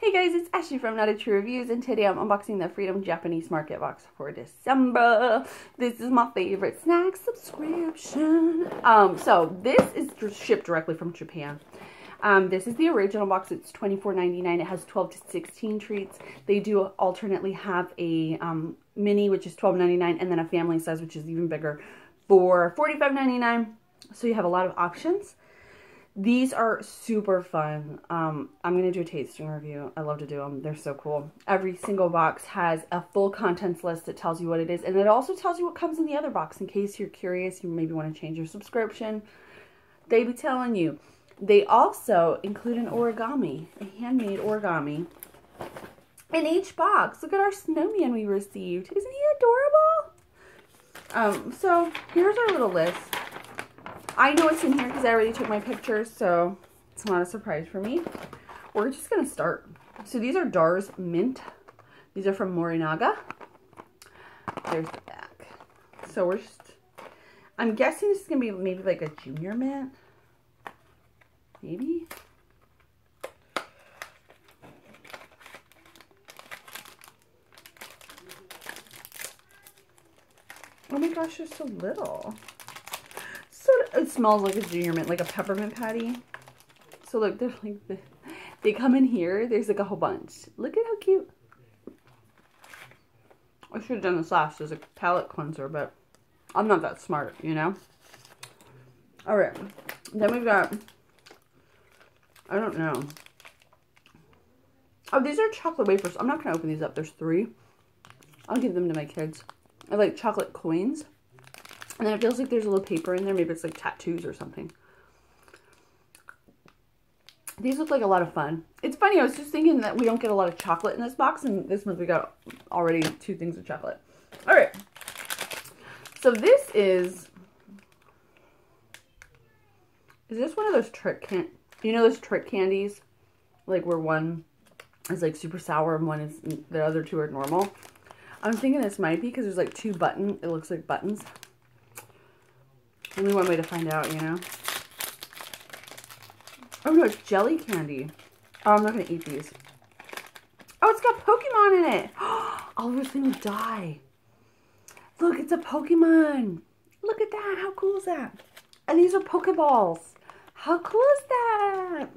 Hey guys, it's Ashley from Not a True Reviews, and today I'm unboxing the Freedom Japanese Market box for December. This is my favorite snack subscription. So this is shipped directly from Japan. This is the original box. It's $24.99. It has 12 to 16 treats. They do alternately have a mini, which is $12.99, and then a family size, which is even bigger, for $45.99. So you have a lot of options. These are super fun. I'm going to do a tasting review. I love to do them. They're so cool. Every single box has a full contents list that tells you what it is. And it also tells you what comes in the other box in case you're curious. You maybe want to change your subscription. They be telling you. They also include an origami, a handmade origami, in each box. Look at our snowman we received. Isn't he adorable? So here's our little list. I know it's in here because I already took my pictures, so it's not a surprise for me. We're just going to start. So these are Dar's Mint. These are from Morinaga. There's the back. So we're just, I'm guessing this is going to be maybe like a junior mint. Maybe. Oh my gosh, they're so little. It smells like a junior mint, like a peppermint patty. So look, they're like they come in here. There's like a whole bunch. Look at how cute. I should have done this last as a palette cleanser, but I'm not that smart, you know. All right, then we've got, I don't know. Oh, these are chocolate wafers. I'm not gonna open these up. There's 3. I'll give them to my kids. I like chocolate coins. And then it feels like there's a little paper in there. Maybe it's like tattoos or something. These look like a lot of fun. It's funny, I was just thinking that we don't get a lot of chocolate in this box. And this month we got already 2 things of chocolate. Alright. So this is this one of those you know those trick candies? Like where one is like super sour and one is, the other 2 are normal. I'm thinking this might be because there's like 2 it looks like buttons. Only one way to find out, you know? Oh no, it's jelly candy. Oh, I'm not going to eat these. Oh, it's got Pokemon in it. All those things die. Look, it's a Pokemon. Look at that. How cool is that? And these are Pokeballs. How cool is that?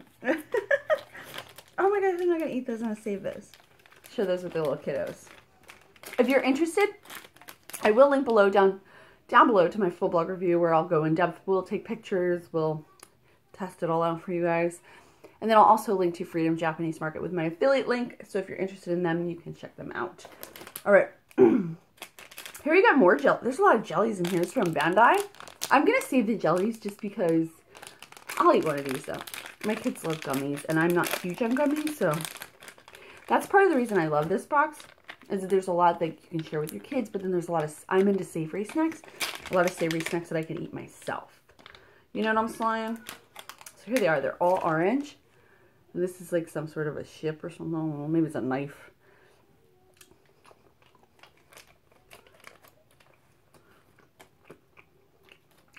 Oh my gosh, I'm not going to eat those. I'm going to save this. Show those with the little kiddos. If you're interested, I will link down below to my full blog review where I'll go in depth. We'll take pictures. We'll test it all out for you guys. And then I'll also link to Freedom Japanese Market with my affiliate link. So if you're interested in them, you can check them out. All right. Here we got more jelly. There's a lot of jellies in here. It's from Bandai. I'm going to save the jellies just because I'll eat one of these though. My kids love gummies and I'm not huge on gummies. So that's part of the reason I love this box. Is that there's a lot that you can share with your kids, but then there's a lot of, I'm into savory snacks, a lot of savory snacks that I can eat myself. You know what I'm saying? So here they are. They're all orange. And this is like some sort of a ship or something. I don't know, maybe it's a knife.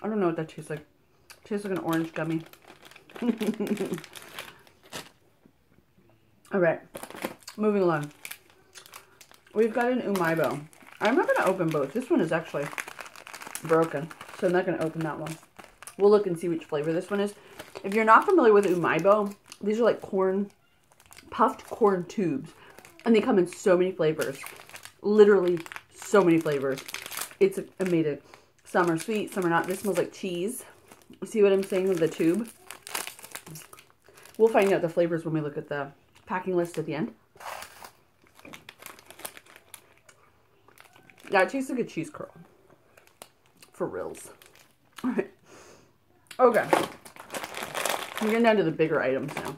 I don't know what that tastes like. It tastes like an orange gummy. All right, moving along. We've got an umaibo. I'm not going to open both. This one is actually broken, so I'm not going to open that one. We'll look and see which flavor this one is. If you're not familiar with umaibo, these are like puffed corn tubes, and they come in so many flavors. Literally so many flavors. It's amazing. Some are sweet, some are not. This smells like cheese. See what I'm saying with the tube? We'll find out the flavors when we look at the packing list at the end. Yeah, it tastes like a cheese curl. For reals. Alright. Okay. We're getting down to the bigger items now.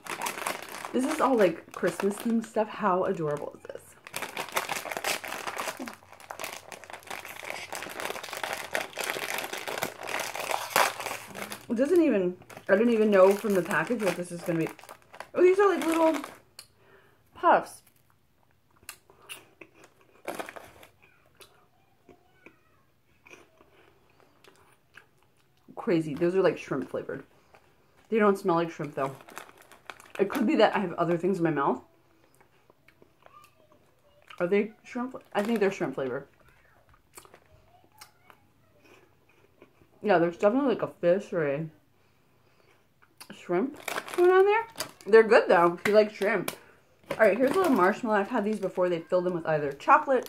This is all like Christmas themed stuff. How adorable is this? It doesn't even, I don't even know from the package what this is going to be. Oh, these are like little puffs. Crazy. Those are like shrimp flavored. They don't smell like shrimp though. It could be that I have other things in my mouth Are they shrimp? I think they're shrimp flavor. Yeah, there's definitely like a fish or a shrimp going on there. They're good though, if you like shrimp. Alright, here's a little marshmallow. I've had these before. They fill them with either chocolate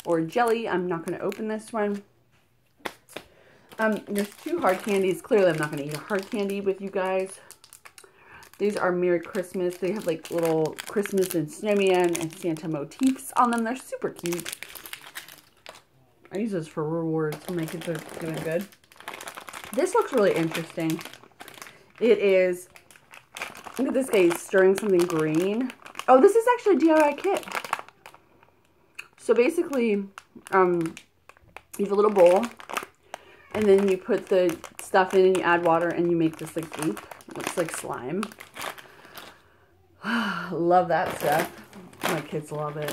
or jelly. I'm not going to open this one. There's 2 hard candies. Clearly, I'm not going to eat a hard candy with you guys. These are Merry Christmas. They have like little Christmas and snowman and Santa motifs on them. They're super cute. I use those for rewards when my kids are doing good. This looks really interesting. It is, look at this guy, he's stirring something green. Oh, this is actually a DIY kit. So basically, you have a little bowl, and then you put the stuff in and you add water and you make this like goop. It looks like slime. Love that stuff. My kids love it.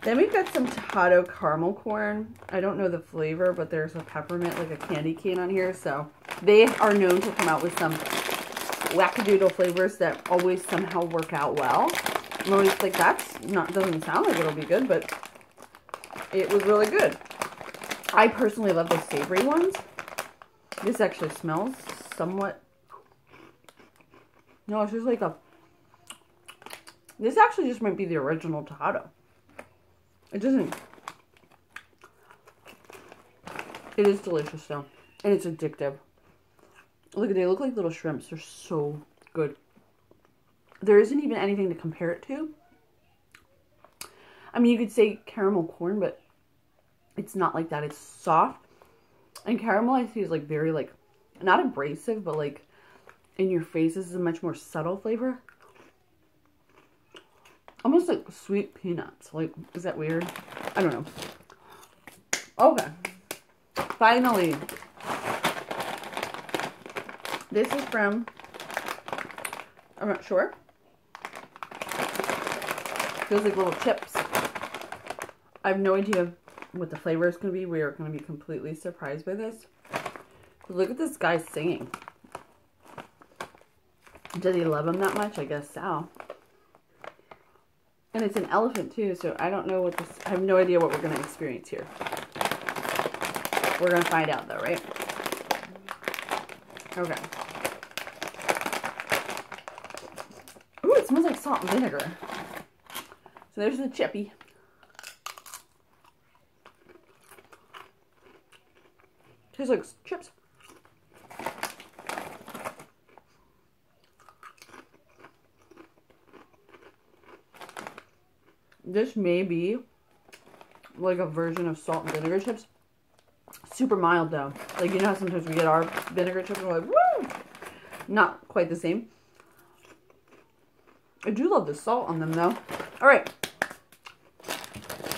Then we've got some Tejado caramel corn. I don't know the flavor, but there's a peppermint, like a candy cane on here. So they are known to come out with some wackadoodle flavors that always somehow work out well. I'm always like, doesn't sound like it'll be good, but it was really good. I personally love the savory ones. This actually smells somewhat, no, it's just like this actually just might be the original Tejado. It doesn't, it is delicious though, and it's addictive. Look at, they look like little shrimps. They're so good. There isn't even anything to compare it to. I mean, you could say caramel corn, but it's not like that. It's soft. And caramel, I see, is like very like, not abrasive, but like in your face. This is a much more subtle flavor. Almost like sweet peanuts. Like, is that weird? I don't know. Okay. Finally. This is from, I'm not sure. Feels like little chips. I have no idea what the flavor is going to be. We are going to be completely surprised by this. Look at this guy singing. Does he love him that much? I guess so. And it's an elephant too, so I don't know what this, I have no idea what we're going to experience here. We're going to find out though, right? Okay. Ooh, it smells like salt and vinegar. So there's the chippy. Tastes like chips. This may be like a version of salt and vinegar chips. Super mild though. Like, you know how sometimes we get our vinegar chips and we're like, woo! Not quite the same. I do love the salt on them though. Alright.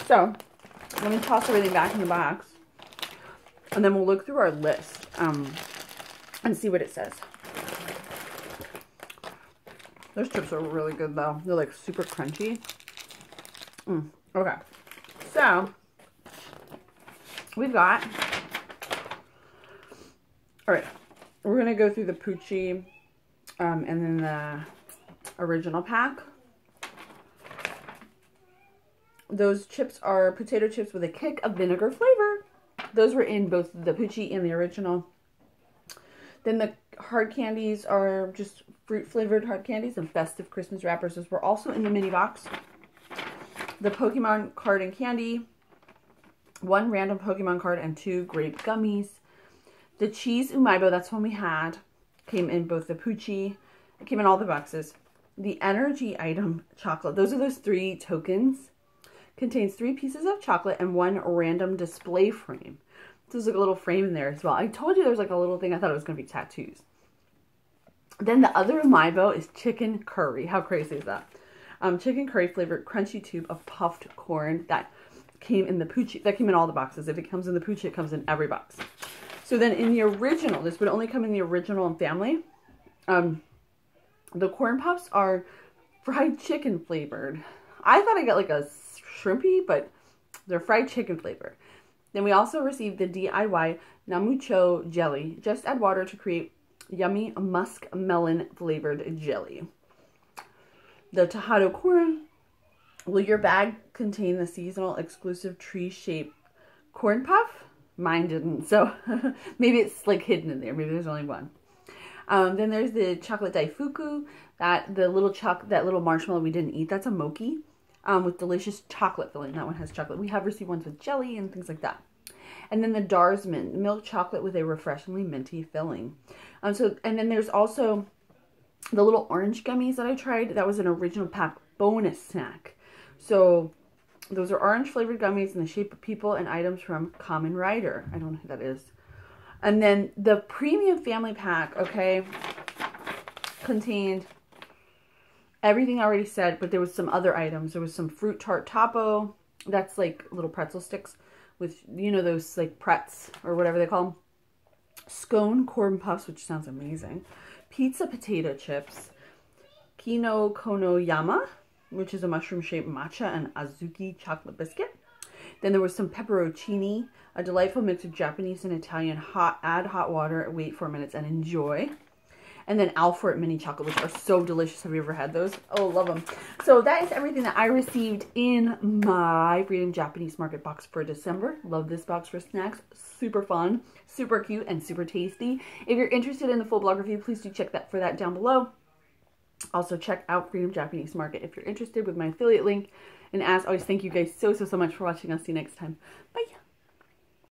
So, let me toss everything back in the box. And then we'll look through our list and see what it says. Those chips are really good though. They're like super crunchy. Okay. So, we've got, alright, we're going to go through the Puchi and then the original pack. Those chips are potato chips with a kick of vinegar flavor. Those were in both the Puchi and the original. Then the hard candies are just fruit flavored hard candies and festive Christmas wrappers. Those were also in the mini box. The Pokemon card and candy. 1 random Pokemon card and 2 grape gummies. The cheese umaibo, that's one we had. Came in both the Puchi. It came in all the boxes. The energy item chocolate. Those are those 3 tokens. Contains 3 pieces of chocolate and 1 random display frame. So there's like a little frame in there as well. I told you there was like a little thing. I thought it was going to be tattoos. Then the other umaibo is chicken curry. How crazy is that? Chicken curry flavored crunchy tube of puffed corn that came in the Puchi. That came in all the boxes. If it comes in the Puchi, it comes in every box. So then in the original, this would only come in the original and family. The corn puffs are fried chicken flavored. I thought I got like a shrimpy, but they're fried chicken flavored. Then we also received the DIY Namucho jelly. Just add water to create yummy musk melon flavored jelly. The Tejado corn Will your bag contain the seasonal exclusive tree-shaped corn puff? Mine didn't, so maybe it's like hidden in there. Maybe there's only one. Then there's the chocolate daifuku, that little marshmallow we didn't eat. That's a mochi with delicious chocolate filling. That one has chocolate. We have received ones with jelly and things like that. And then the Darsman, milk chocolate with a refreshingly minty filling. And then there's also the little orange gummies that I tried. That was an original pack bonus snack. So those are orange flavored gummies in the shape of people and items from Kamen Rider. I don't know who that is. And then the premium family pack, okay, contained everything I already said, but there was some other items. There was some fruit tart topo. That's like little pretzel sticks with, you know, those like pretz or whatever they call them. Scone corn puffs, which sounds amazing. Pizza potato chips. Kino Kono Yama, which is a mushroom-shaped matcha and azuki chocolate biscuit. Then there was some pepperoncini, a delightful mix of Japanese and Italian. Add hot water, wait 4 minutes, and enjoy. And then Alfred mini chocolate, which are so delicious. Have you ever had those? Oh, love them. So that is everything that I received in my Freedom Japanese Market box for December. Love this box for snacks. Super fun, super cute, and super tasty. If you're interested in the full blog review, please do check that down below. Also, check out Freedom Japanese Market if you're interested with my affiliate link. And as always, thank you guys so much for watching. I'll see you next time. Bye.